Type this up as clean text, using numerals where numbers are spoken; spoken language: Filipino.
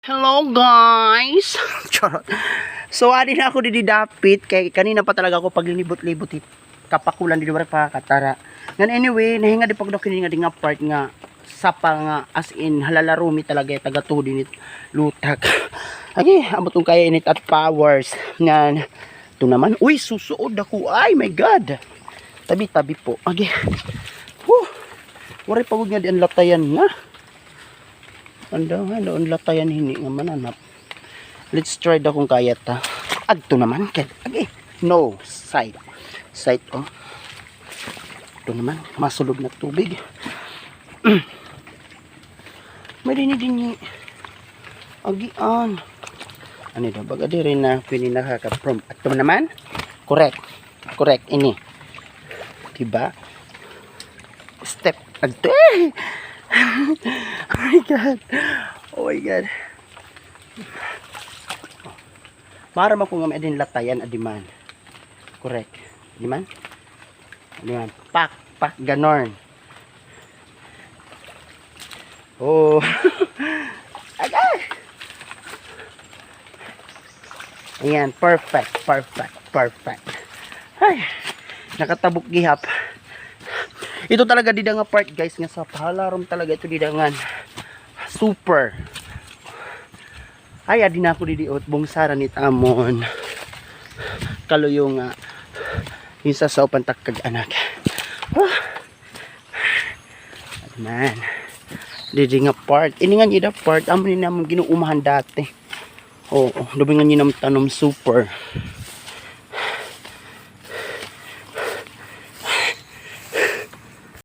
Hello guys! Charot. So adi na ako dididapit kay kanina pa talaga ako paglilibot-libot kapakulan dito pa katara. Ngan anyway, nahinga di pag kini nga part nga sapa nga as in halalarumi talaga taga tudin it lutak. Agi amot kung kaya init at powers ngan ito naman. Uy, susuod ako. Ay my god. Tabi-tabi po. Agi. Wari pagod nga di ang latayan nga. Doon latayan hini nga mananap. Let's try da kung kaya ta. Agto naman kay. Agi. No, side. Side oh. Ito naman masulog na tubig. May dinidini. Agian. Ano daw baga di rin na pini nakaka-prom. Ito naman. Correct. Correct ini. Diba? Step agto. Oh my god. Oh my god. Para mo kung din latayan adiman. Correct. Adiman? Adiman. Pak ganon. Oh. Agay. Ayan, perfect. Ay, nakatabok gihap. Ito talaga dida nga part guys nga sa pahalarom talaga ito dida nga super. Ay adi na ako didiot bungsara ni tamon. Kaluyo nga yung sa pantakag anak. Man. Didi nga part. Ini nga ida part amo ni namang ginuumahan dati. Oo, dumi nga ni nam tanom super.